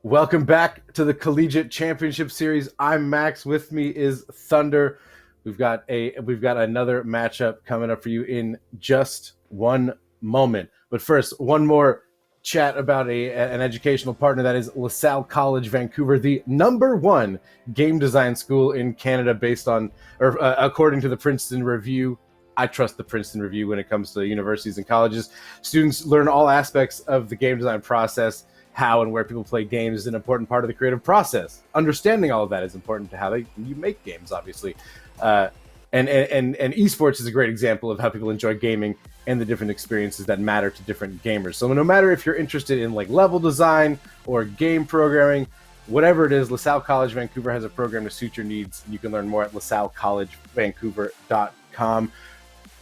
Welcome back to the Collegiate Championship Series. I'm Max. With me is Thunder. We've got another matchup coming up for you in just one moment. But first, one more chat about an educational partner, that is LaSalle College Vancouver, the #1 game design school in Canada, based on, or according to the Princeton Review. I trust the Princeton Review when it comes to universities and colleges. Students learn all aspects of the game design process. How and where people play games is an important part of the creative process. Understanding all of that is important to how you make games, obviously. And esports is a great example of how people enjoy gaming and the different experiences that matter to different gamers. So no matter if you're interested in like level design or game programming, whatever it is, LaSalle College Vancouver has a program to suit your needs. You can learn more at lasallecollegevancouver.com.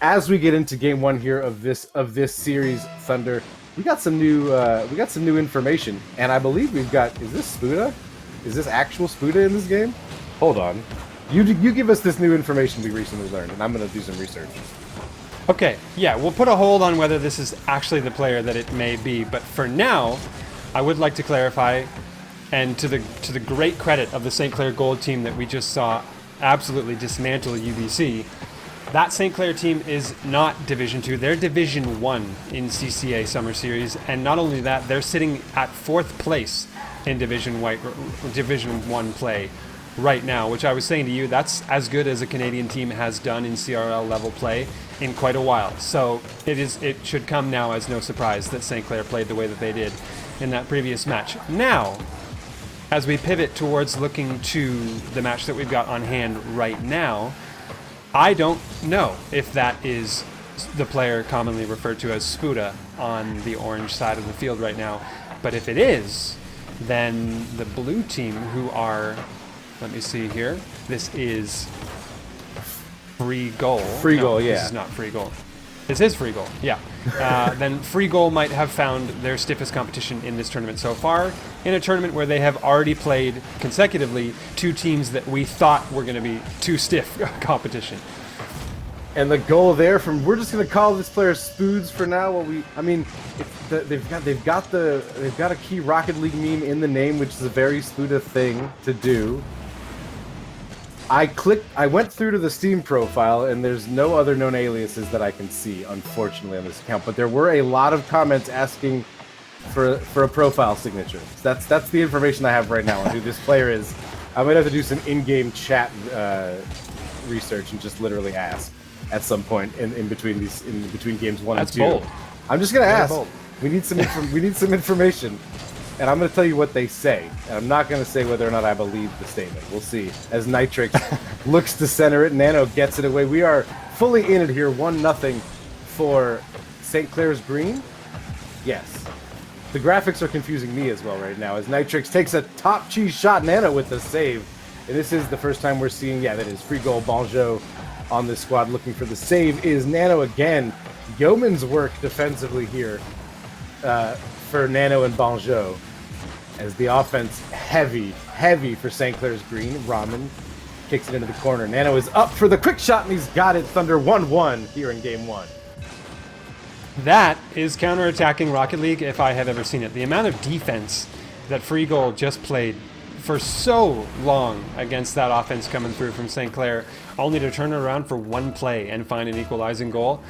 As we get into game one here of this series, Thunder, we got some new information, and I believe we've got. Is this Spuda? Is this actual Spuda in this game? Hold on. You give us this new information we recently learned, and I'm going to do some research. Okay, yeah, we'll put a hold on whether this is actually the player that it may be, but for now, I would like to clarify, and to the great credit of the St. Clair Gold team that we just saw absolutely dismantle UBC, that St. Clair team is not Division 2, they're Division 1 in CCA Summer Series, and not only that, they're sitting at 4th place in Division 1 play right now, which I was saying to you, that's as good as a Canadian team has done in CRL level play in quite a while. So it should come now as no surprise that St. Clair played the way that they did in that previous match. Now, as we pivot towards looking to the match that we've got on hand right now, I don't know if that is the player commonly referred to as Spuda on the orange side of the field right now. But if it is, then the blue team, who are, let me see here, this is FREEG. FREEG, yeah. This is not FREEG. This is FREEG, yeah. Then FREEG might have found their stiffest competition in this tournament so far, in a tournament where they have already played consecutively two teams that we thought were going to be too stiff competition. And the goal there, we're just going to call this player Spoods for now. They've got a key Rocket League meme in the name, which is a very Spuda thing to do. I went through to the Steam profile, and there's no other known aliases that I can see, unfortunately, on this account. But there were a lot of comments asking for a profile signature. So that's the information I have right now on who this player is. I might have to do some in-game chat research and just literally ask at some point in between games 1 and 2. That's bold. I'm just gonna ask. Bold. We need some information. And I'm going to tell you what they say. And I'm not going to say whether or not I believe the statement. We'll see. As Nitrix looks to center it, Nano gets it away. We are fully in it here, 1-0 for St. Clair's Green. Yes. The graphics are confusing me as well right now, as Nitrix takes a top cheese shot. Nano with the save. And this is the first time we're seeing, that is free goal. Bonjo on this squad looking for the save is Nano again. Yeoman's work defensively here for Nano and Bonjo, as the offense heavy for St. Clair's Green. Ramen kicks it into the corner. Nano is up for the quick shot, and he's got it. Thunder 1-1 here in game 1. That is counterattacking Rocket League if I have ever seen it. The amount of defense that FREEG just played for so long against that offense coming through from St. Clair, only to turn it around for one play and find an equalizing goal.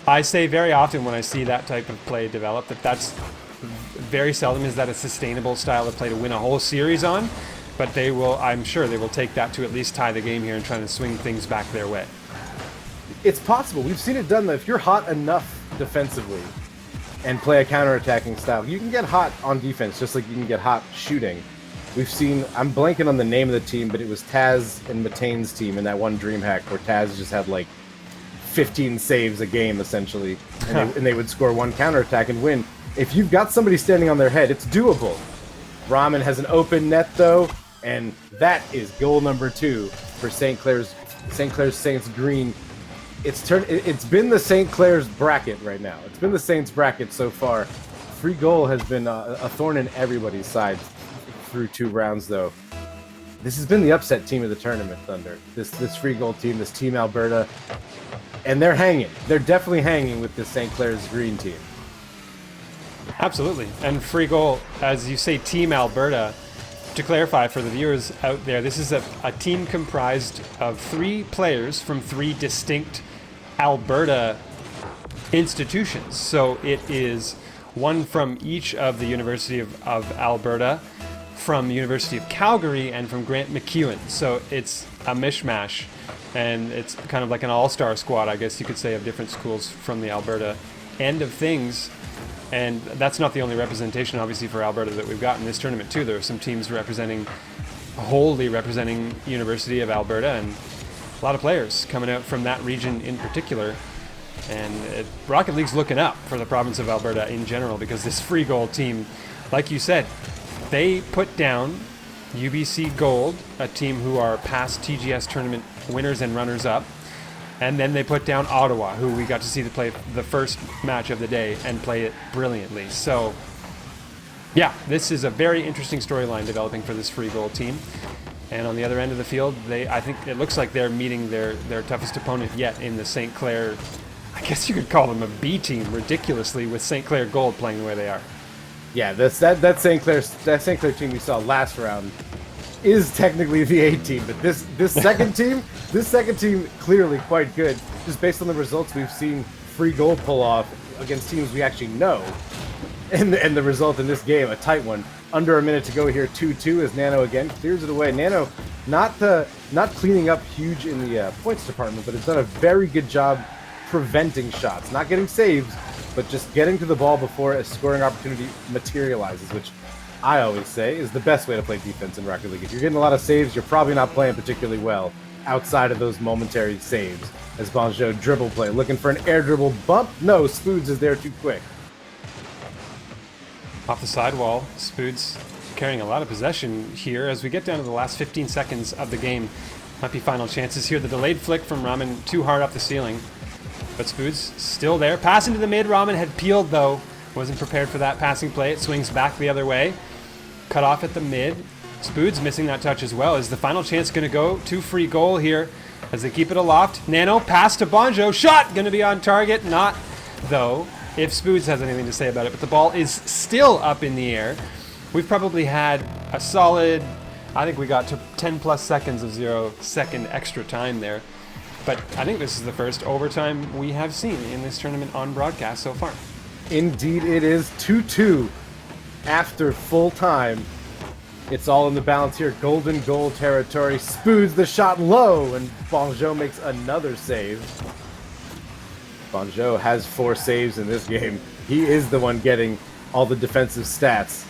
I say very often when I see that type of play develop that's very seldom is that a sustainable style of play to win a whole series on, but I'm sure they will take that to at least tie the game here and try to swing things back their way. It's possible. We've seen it done. If you're hot enough defensively and play a counterattacking style, you can get hot on defense just like you can get hot shooting. We've seen, I'm blanking on the name of the team, but it was Taz and Matane's team in that one DreamHack where Taz just had like 15 saves a game, essentially, and they would score one counterattack and win. If you've got somebody standing on their head, it's doable. Ramen has an open net, though, and that is goal number 2 for St. Clair's Saints Green. It's been the St. Clair's bracket right now. It's been the Saints bracket so far. Free goal has been a thorn in everybody's side through 2 rounds, though. This has been the upset team of the tournament, Thunder. This free goal team, this Team Alberta, and they're hanging. They're definitely hanging with this St. Clair's Green team. Absolutely. And free goal, as you say, Team Alberta. To clarify for the viewers out there, this is a team comprised of 3 players from 3 distinct Alberta institutions. So it is one from each of the University of Alberta, from University of Calgary, and from Grant MacEwan. So it's a mishmash, and it's kind of like an all-star squad, I guess you could say, of different schools from the Alberta end of things. And that's not the only representation, obviously, for Alberta that we've got in this tournament, too. There are some teams wholly representing University of Alberta, and a lot of players coming out from that region in particular. And Rocket League's looking up for the province of Alberta in general, because this free goal team, like you said, they put down UBC Gold, a team who are past TGS tournament winners and runners-up. And then they put down Ottawa, who we got to see play the first match of the day and play it brilliantly. So, yeah, this is a very interesting storyline developing for this free goal team. And on the other end of the field, I think it looks like they're meeting their toughest opponent yet in the St. Clair. I guess you could call them a B team, ridiculously, with St. Clair Gold playing the way they are. Yeah, that St. Clair team we saw last round is technically the A team, but this second team, clearly quite good, just based on the results we've seen free goal pull off against teams we actually know, and the result in this game, a tight one. Under a minute to go here, 2-2 as Nano again clears it away. Nano not cleaning up huge in the points department, but has done a very good job preventing shots, not getting saves, but just getting to the ball before a scoring opportunity materializes, which I always say is the best way to play defense in Rocket League. If you're getting a lot of saves, you're probably not playing particularly well outside of those momentary saves. As Bonjo dribble play, looking for an air dribble bump. No, Spoods is there too quick. Off the sidewall, Spoods carrying a lot of possession here as we get down to the last 15 seconds of the game. Might be final chances here. The delayed flick from Ramen too hard off the ceiling. But Spoods still there. Pass into the mid. Ramen had peeled though. Wasn't prepared for that passing play. It swings back the other way. Cut off at the mid. Spoods missing that touch as well. Is the final chance going to go to free goal here as they keep it aloft? Nano, pass to Bonjo. Shot! Going to be on target. Not, though, if Spoods has anything to say about it. But the ball is still up in the air. We've probably had a solid, I think we got to 10 plus seconds of 0-second extra time there. But I think this is the first overtime we have seen in this tournament on broadcast so far. Indeed it is. 2-2 after full time. It's all in the balance here. Golden goal territory. Spoods the shot low, and Bonjo makes another save. Bonjo has 4 saves in this game. He is the one getting all the defensive stats.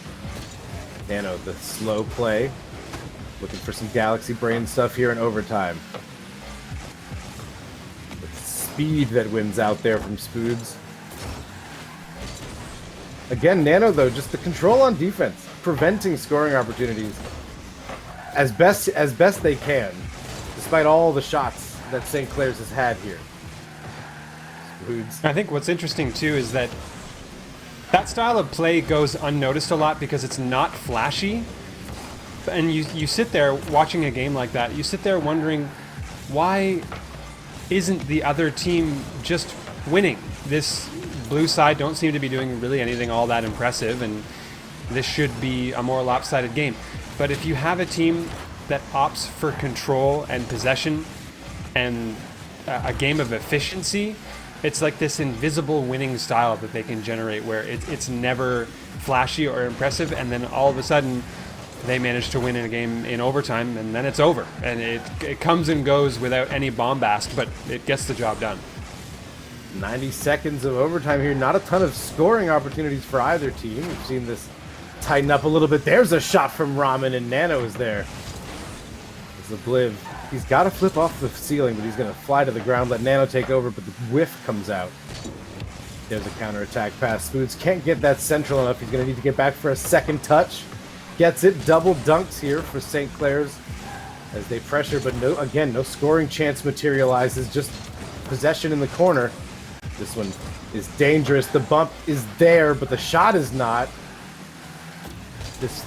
Nano, the slow play. Looking for some Galaxy Brain stuff here in overtime. The speed that wins out there from Spoods. Again, Nano, though, just the control on defense, preventing scoring opportunities as best they can, despite all the shots that St. Clair's has had here. Spoods. I think what's interesting, too, is that style of play goes unnoticed a lot because it's not flashy. And you sit there watching a game like that, you sit there wondering, why isn't the other team just winning? This blue side don't seem to be doing really anything all that impressive, and this should be a more lopsided game. But if you have a team that opts for control and possession and a game of efficiency, it's like this invisible winning style that they can generate where it's never flashy or impressive, and then all of a sudden they manage to win in a game in overtime, and then it's over. And it comes and goes without any bombast, but it gets the job done. 90 seconds of overtime here. Not a ton of scoring opportunities for either team. We've seen this tighten up a little bit. There's a shot from Ramen, and Nano is there. It's a Bliv. He's got to flip off the ceiling, but he's going to fly to the ground, let Nano take over, but the whiff comes out. There's a counterattack pass. Spoods can't get that central enough. He's going to need to get back for a second touch. Gets it. Double dunks here for St. Clair's as they pressure, but no scoring chance materializes. Just possession in the corner. This one is dangerous. The bump is there, but the shot is not.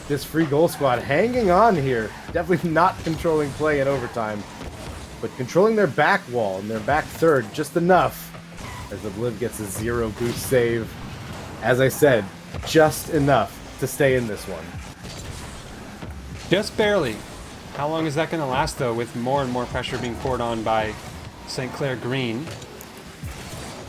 This free goal squad hanging on here. Definitely not controlling play in overtime, but controlling their back wall and their back third just enough as the Bliv gets a 0 boost save. As I said, just enough to stay in this one. Just barely. How long is that going to last, though, with more and more pressure being poured on by St. Clair Green?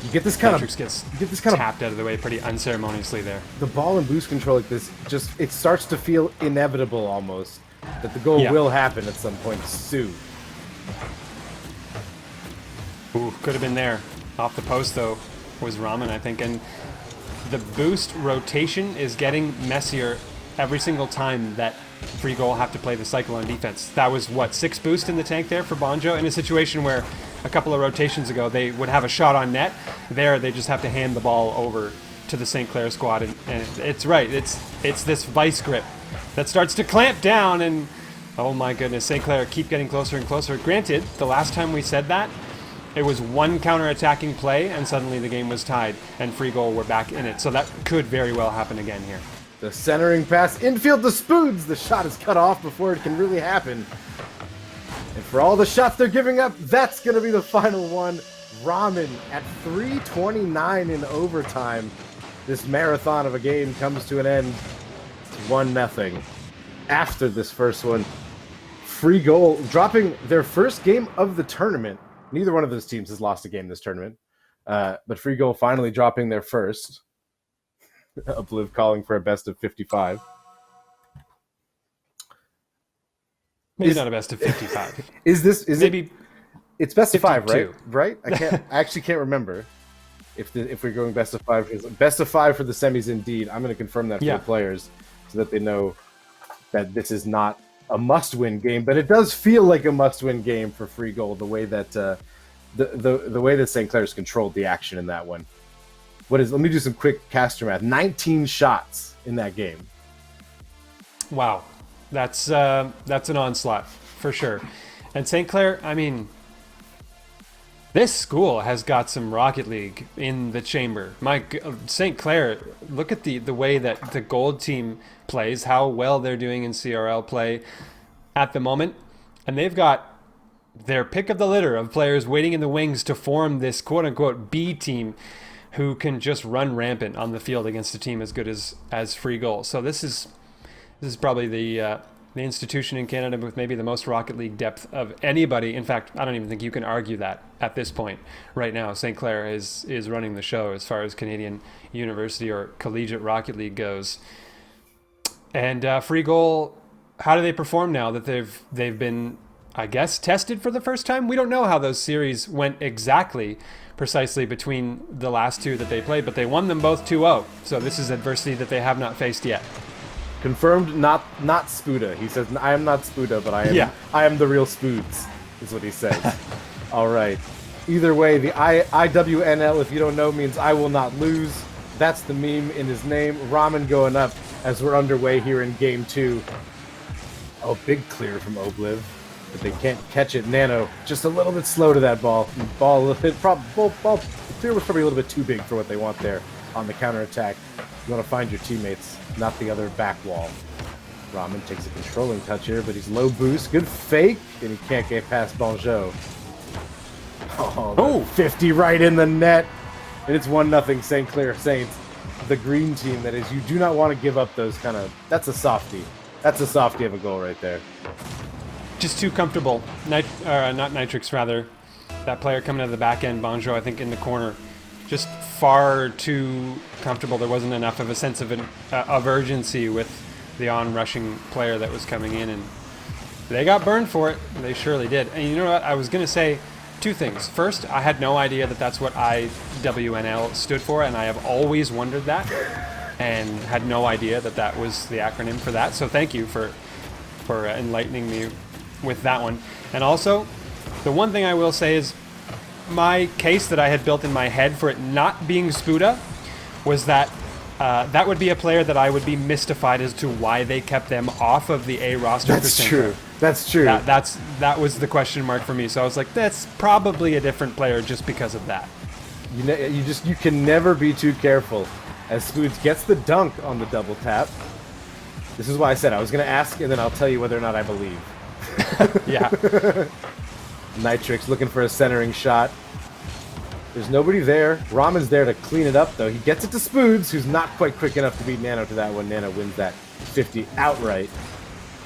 You get this kind Matrix gets tapped out of the way pretty unceremoniously there. The ball and boost control like this, just it starts to feel inevitable almost that the goal will happen at some point soon. Ooh, could have been there. Off the post, though, was Ramen, I think. And the boost rotation is getting messier every single time that FREEG have to play the cycle on defense. That was, what, 6 boost in the tank there for Bonjo in a situation where a couple of rotations ago they would have a shot on net. There, they just have to hand the ball over to the St. Clair squad. And it's right. It's this vice grip that starts to clamp down. And, oh my goodness, St. Clair keep getting closer and closer. Granted, the last time we said that, it was one counter-attacking play, and suddenly the game was tied, and FREEG were back in it. So that could very well happen again here. The centering pass, infield to Spoons. The shot is cut off before it can really happen. And for all the shots they're giving up, that's going to be the final one. Ramen at 3:29 in overtime. This marathon of a game comes to an end. It's 1-0. After this first one, FREEG dropping their first game of the tournament. Neither one of those teams has lost a game this tournament. But FREEG finally dropping their first. Obliv calling for a best of 55. Maybe not a best of 55. Is maybe it? It's best of 5, right? 52. Right? I actually can't remember if we're going best of 5. Best of 5 for the semis, indeed. I'm going to confirm that for the players so that they know that this is not a must-win game, but it does feel like a must-win game for FREEG. The way that the way that St. Clair's controlled the action in that one. Let me do some quick caster math. 19 shots in that game. Wow, that's an onslaught for sure. And St. Clair, I mean, this school has got some Rocket League in the chamber. St. Clair, look at the way that the gold team plays, how well they're doing in CRL play at the moment, and they've got their pick of the litter of players waiting in the wings to form this quote-unquote B team who can just run rampant on the field against a team as good as FREEG. So this is probably the institution in Canada with maybe the most Rocket League depth of anybody. In fact, I don't even think you can argue that at this point. Right now, St. Clair is running the show as far as Canadian University or Collegiate Rocket League goes. And FREEG, how do they perform now that they've been, I guess, tested for the first time? We don't know how those series went exactly precisely between the last two that they played, but they won them both 2-0. So this is adversity that they have not faced yet. Confirmed, not Spuda. He says, I am not Spuda, but I am the real Spoods, is what he says. All right. Either way, the IWNL, if you don't know, means I will not lose. That's the meme in his name. Ramen going up as we're underway here in Game 2. Oh, big clear from Obliv. But they can't catch it. Nano just a little bit slow to that ball. Ball clear was probably a little bit too big for what they want there on the counterattack. You want to find your teammates, not the other back wall. Ramen takes a controlling touch here, but he's low boost. Good fake, and he can't get past Bonjo. Oh, 50 right in the net. And it's 1-0 St. Clair Saints. The green team, that is. You do not want to give up those kind of... That's a softie. That's a softie of a goal right there. Just too comfortable. Not Nitrix, rather. That player coming out of the back end, Bonjo, I think, in the corner. Just far too comfortable. There wasn't enough of a sense of urgency with the on-rushing player that was coming in, and they got burned for it. They surely did. And you know what? I was going to say two things. First, I had no idea that that's what IWNL stood for, and I have always wondered that, and had no idea that that was the acronym for that. So thank you for enlightening me with that one. And also, the one thing I will say is my case that I had built in my head for it not being Spuda was that that would be a player that I would be mystified as to why they kept them off of the A roster. That's true. That's true. That was the question mark for me. So I was like, that's probably a different player just because of that. You can never be too careful. As Spoods gets the dunk on the double tap. This is why I said I was going to ask, and then I'll tell you whether or not I believe. Yeah. Nitrix looking for a centering shot. There's nobody there. Ramen's there to clean it up, though. He gets it to Spoods, who's not quite quick enough to beat Nano to that one. Nano wins that 50 outright.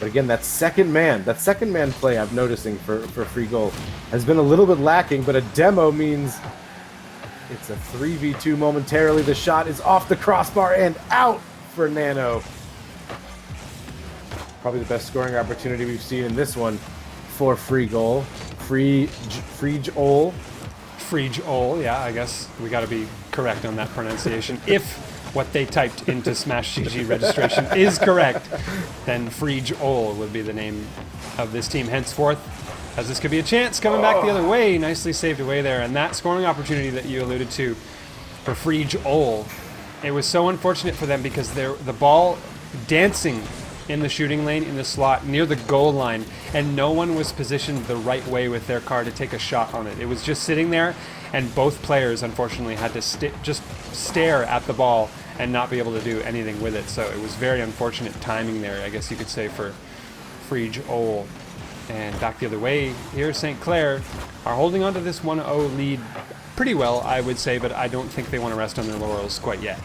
But again, that second man play I'm noticing for Free Goal has been a little bit lacking, but a demo means it's a 3v2 momentarily. The shot is off the crossbar and out for Nano. Probably the best scoring opportunity we've seen in this one for Free Goal. FREEG. FREEG, yeah, I guess we got to be correct on that pronunciation. If what they typed into Smash GG registration is correct, then FREEG would be the name of this team henceforth, as this could be a chance coming back the other way. Nicely saved away there, and that scoring opportunity that you alluded to for FREEG, it was so unfortunate for them because the ball dancing in the shooting lane in the slot near the goal line, and no one was positioned the right way with their car to take a shot on it. It was just sitting there, and both players unfortunately had to just stare at the ball and not be able to do anything with it. So it was very unfortunate timing there, I guess you could say, for FREEG. And back the other way here, St. Clair are holding on to this 1-0 lead pretty well, I would say, but I don't think they want to rest on their laurels quite yet.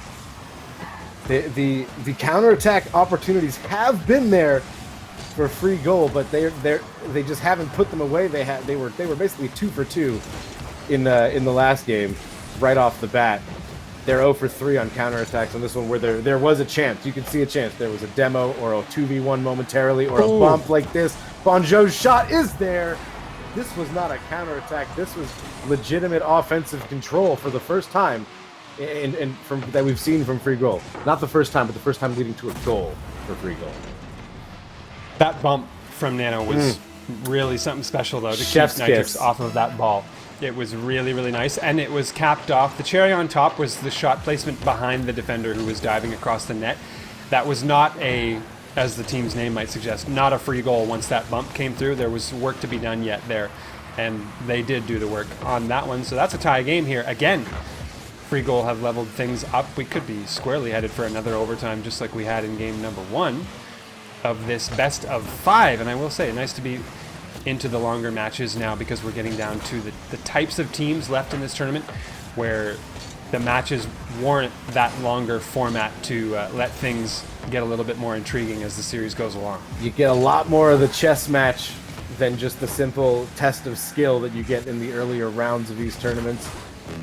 The counterattack opportunities have been there for Free Goal, but they just haven't put them away. They were basically 2 for 2 in the last game, right off the bat. They're 0 for 3 on counterattacks on this one, where there was a chance. You could see a chance. There was a demo or a 2v1 momentarily, or a bump like this. Bonjo's shot is there. This was not a counterattack. This was legitimate offensive control for the first time. And from that we've seen from Free Goal. Not the first time, but the first time leading to a goal for Free Goal. That bump from Nano was really something special, though, to Chef's keep Nitrix kiss off of that ball. It was really, really nice, and it was capped off. The cherry on top was the shot placement behind the defender who was diving across the net. That was not as the team's name might suggest, not a free goal once that bump came through. There was work to be done yet there, and they did do the work on that one. So that's a tie game here. Again, Free Goal have leveled things up. We could be squarely headed for another overtime, just like we had in game number 1 of this best of 5. And I will say, nice to be into the longer matches now, because we're getting down to the types of teams left in this tournament where the matches warrant that longer format to let things get a little bit more intriguing as the series goes along. You get a lot more of the chess match than just the simple test of skill that you get in the earlier rounds of these tournaments.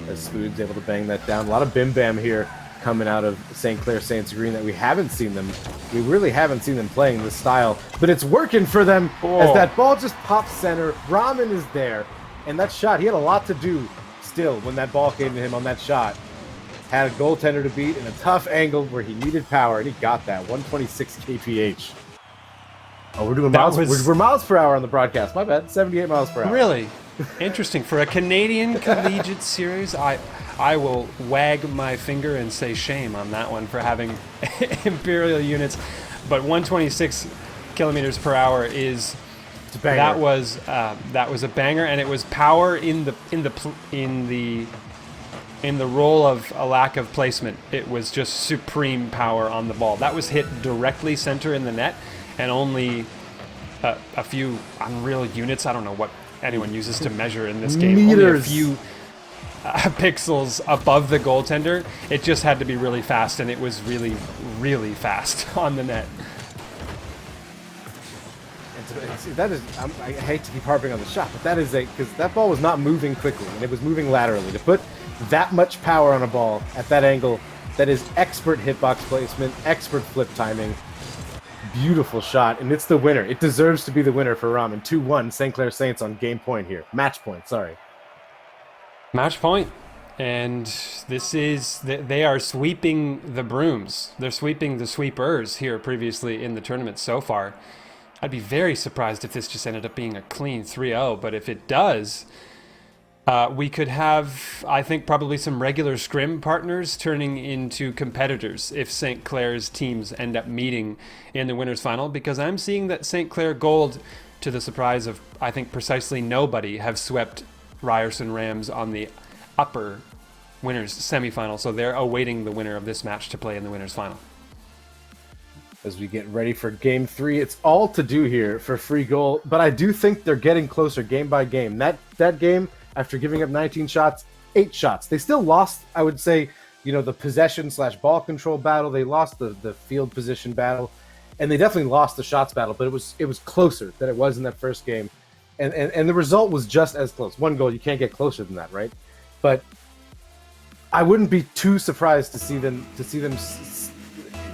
As Spoon's able to bang that down. A lot of bim bam here coming out of St. Clair Saints Green that we really haven't seen them playing this style, but it's working for them as that ball just pops center. Ramen is there, and that shot, he had a lot to do still when that ball came to him on that shot. Had a goaltender to beat in a tough angle where he needed power, and he got that. 126 kph. Oh, we're doing we're miles per hour on the broadcast. My bad. 78 miles per hour. Really? Interesting. For a Canadian Collegiate Series, I will wag my finger and say shame on that one for having imperial units. But 126 kilometers per hour is that was a banger, and it was power in the role of a lack of placement. It was just supreme power on the ball. That was hit directly center in the net, and only a few unreal units. I don't know what anyone uses to measure in this game. Meters. Only a few pixels above the goaltender. It just had to be really fast, and it was really, really fast on the net. That is, I hate to keep harping on the shot, but that is because that ball was not moving quickly, and it was moving laterally. To put that much power on a ball at that angle, that is expert hitbox placement, expert flip timing. Beautiful shot, and it's the winner. It deserves to be the winner for Ramen. 2-1 St. Clair Saints on game point here. Match point, sorry. Match point. And this is, they are sweeping the brooms. They're sweeping the sweepers here previously in the tournament so far. I'd be very surprised if this just ended up being a clean 3-0, but if it does, we could have, I think, probably some regular scrim partners turning into competitors if St. Clair's teams end up meeting in the winners final, because I'm seeing that St. Clair Gold, to the surprise of, I think, precisely nobody, have swept Ryerson Rams on the upper winners semifinal, so they're awaiting the winner of this match to play in the winners final. As we get ready for game 3, it's all to do here for Free Goal, but I do think they're getting closer game by game. That game, after giving up 19 shots, 8 shots. They still lost, I would say, the possession / ball control battle. They lost the field position battle, and they definitely lost the shots battle. But it was closer than it was in that first game, and the result was just as close. 1 goal, you can't get closer than that, right? But I wouldn't be too surprised to see them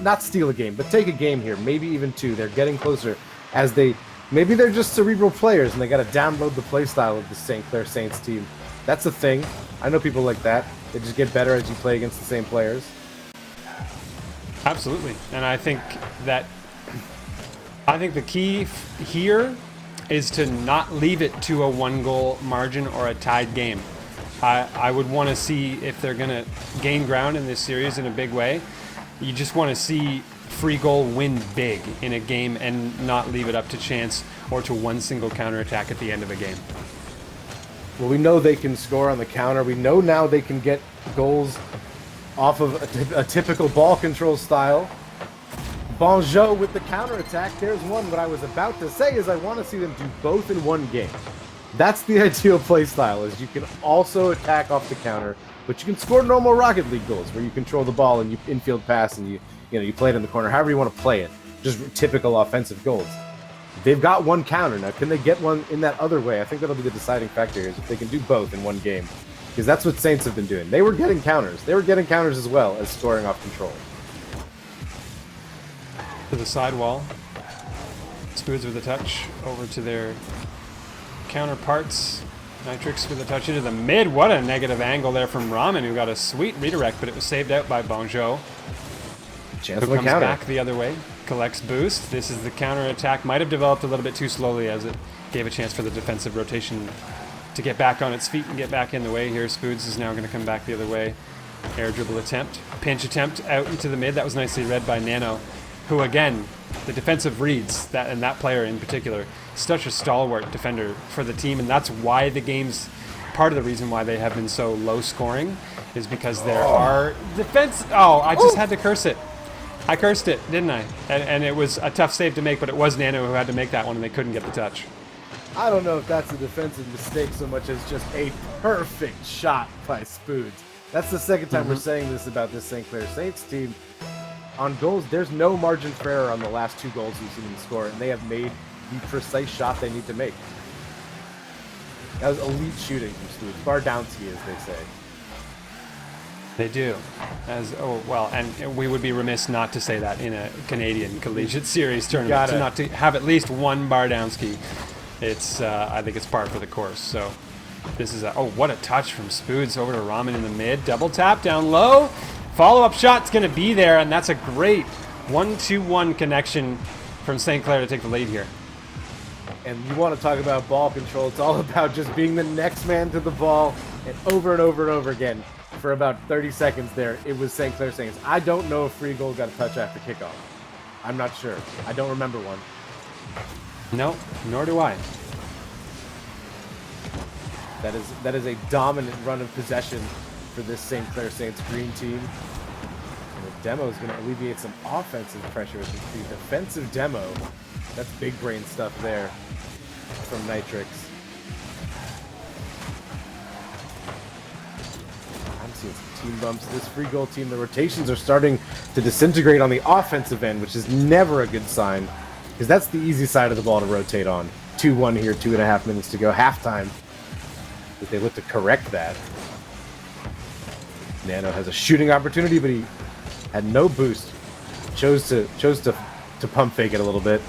not steal a game, but take a game here, maybe even 2. They're getting closer as maybe they're just cerebral players and they got to download the play style of the St. Clair Saints team. That's a thing. I know people like that. They just get better as you play against the same players. Absolutely. And I think the key here is to not leave it to a 1-goal margin or a tied game. I would want to see if they're going to gain ground in this series in a big way. You just want to see FREEG win big in a game and not leave it up to chance or to one single counterattack at the end of a game. Well, we know they can score on the counter. We know now they can get goals off of a typical ball control style. Bonjour with the counterattack. There's one. What I was about to say is I want to see them do both in one game. That's the ideal play style, is you can also attack off the counter, but you can score normal Rocket League goals where you control the ball and you infield pass and you play it in the corner, however you want to play it. Just typical offensive goals. They've got 1 counter. Now, can they get one in that other way? I think that'll be the deciding factor here, is if they can do both in one game. Because that's what Saints have been doing. They were getting counters. They were getting counters as well as scoring off control. To the sidewall. Spoods with a touch over to their counterparts. Nitrix with a touch into the mid. What a negative angle there from Ramen, who got a sweet redirect, but it was saved out by Bonjour. Chance Who of a comes counter. back the other way. Collects boost. This is the counter attack. Might have developed a little bit too slowly as it gave a chance for the defensive rotation to get back on its feet and get back in the way here. Spoods is now going to come back the other way. Air dribble attempt. Pinch attempt out into the mid. That was nicely read by Nano, who again, the defensive reads, that player in particular, such a stalwart defender for the team, and that's why the game's part of the reason why they have been so low scoring is because there are defense. Oh, I just had to curse it. I cursed it, didn't I? And it was a tough save to make, but it was Nano who had to make that one, and they couldn't get the touch. I don't know if that's a defensive mistake so much as just a perfect shot by Spoods. That's the second time we're saying this about this St. Clair Saints team. On goals, there's no margin for error on the last 2 goals we've seen them score, and they have made the precise shot they need to make. That was elite shooting from Spoods. Bardowski, as they say. They do. And we would be remiss not to say that in a Canadian Collegiate Series tournament, to not to have at least one Bardowski. It's I think it's par for the course. So this is what a touch from Spoods over to Ramen in the mid. Double tap down low. Follow-up shot's going to be there, and that's a great 1-2-1 connection from St. Clair to take the lead here. And you want to talk about ball control, it's all about just being the next man to the ball, and over again. For about 30 seconds there, it was St. Clair Saints. I don't know if FREEG got a touch after kickoff. I'm not sure. I don't remember one. No, nor do I. That is a dominant run of possession for this St. Clair Saints green team. And the demo is going to alleviate some offensive pressure with the defensive demo. That's big brain stuff there from Nitrix. I'm seeing some team bumps. This FREEG team, the rotations are starting to disintegrate on the offensive end, which is never a good sign, because that's the easy side of the ball to rotate on. 2-1 here, 2.5 minutes to go, halftime. But they look to correct that. Nano has a shooting opportunity, but he had no boost. Chose to pump fake it a little bit.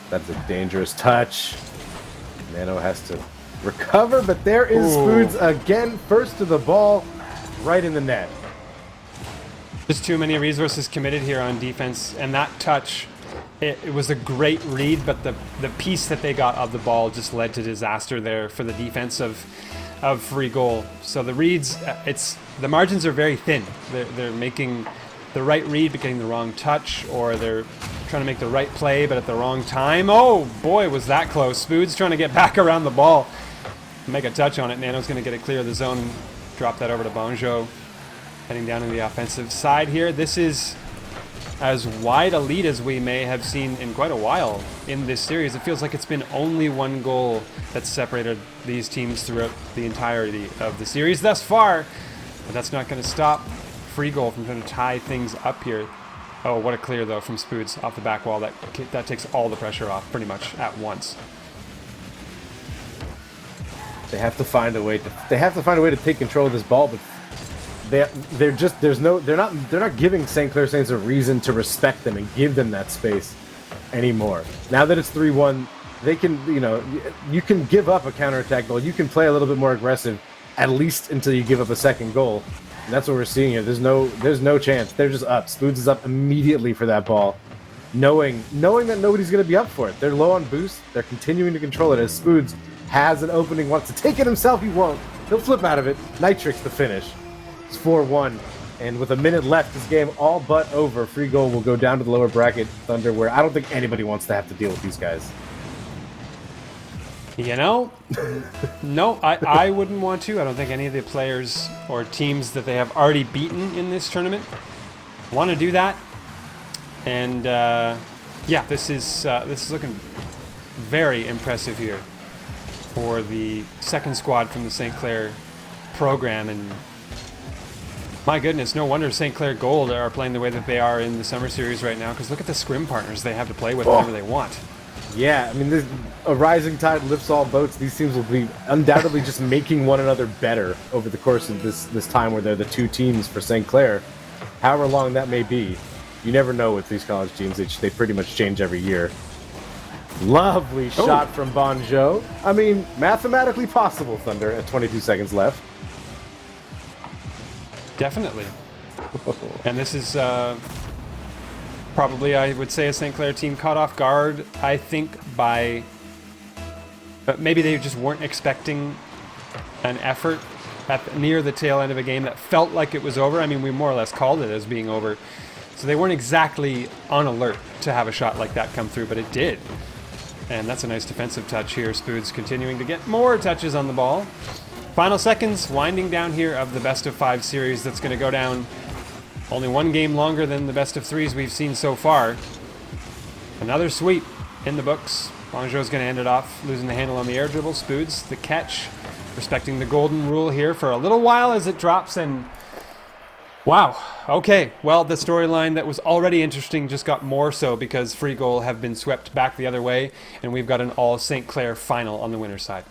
That's a dangerous touch. Nano has to recover, but there is Spoods again, first to the ball, right in the net. Just too many resources committed here on defense, and that touch, it was a great read, but the piece that they got of the ball just led to disaster there for the defense of FREEG. So the reads, the margins are very thin. They're making the right read but getting the wrong touch, or they're trying to make the right play but at the wrong time. Oh boy, was that close. Spoods trying to get back around the ball, make a touch on it. Nano's going to get it clear of the zone, drop that over to Bonjour, heading down to the offensive side here. This is as wide a lead as we may have seen in quite a while in this series. It feels like it's been only one goal that's separated these teams throughout the entirety of the series thus far. But that's not going to stop FREEG from trying to tie things up here. Oh, what a clear, though, from Spoods off the back wall. That takes all the pressure off pretty much at once. They have to find a way to take control of this ball, but they're not giving St. Clair Saints a reason to respect them and give them that space anymore. Now that it's 3-1, they can, you can give up a counterattack goal. You can play a little bit more aggressive, at least until you give up a second goal. And that's what we're seeing here. There's no chance. They're just up. Spoods is up immediately for that ball, knowing that nobody's going to be up for it. They're low on boost. They're continuing to control it. As Spoods has an opening, wants to take it himself. He won't. He'll flip out of it. Nitrix the finish. It's 4-1. And with a minute left, this game all but over. FREEG will go down to the lower bracket, Thunder, where I don't think anybody wants to have to deal with these guys. No, I wouldn't want to. I don't think any of the players or teams that they have already beaten in this tournament want to do that. And yeah, this is looking very impressive here for the second squad from the St. Clair program. And my goodness, no wonder St. Clair Gold are playing the way that they are in the Summer Series right now, because look at the scrim partners they have to play with whenever they want. Yeah, I mean, a rising tide lifts all boats. These teams will be undoubtedly just making one another better over the course of this time where they're the two teams for St. Clair. However long that may be, you never know with these college teams. They pretty much change every year. Lovely shot from Bonjo. I mean, mathematically possible, Thunder, at 22 seconds left. Definitely. And this is probably, I would say, a St. Clair team caught off guard, I think, by... But maybe they just weren't expecting an effort near the tail end of a game that felt like it was over. I mean, we more or less called it as being over. So they weren't exactly on alert to have a shot like that come through, but it did. And that's a nice defensive touch here. Spoods continuing to get more touches on the ball. Final seconds, winding down here of the best-of-5 series that's going to go down only one game longer than the best-of-3s we've seen so far. Another sweep in the books. Bonjo's going to end it off, losing the handle on the air dribble. Spoods, the catch, respecting the golden rule here for a little while as it drops, and wow. Okay, well, the storyline that was already interesting just got more so because FREEG have been swept back the other way, and we've got an all St. Clair final on the winner's side.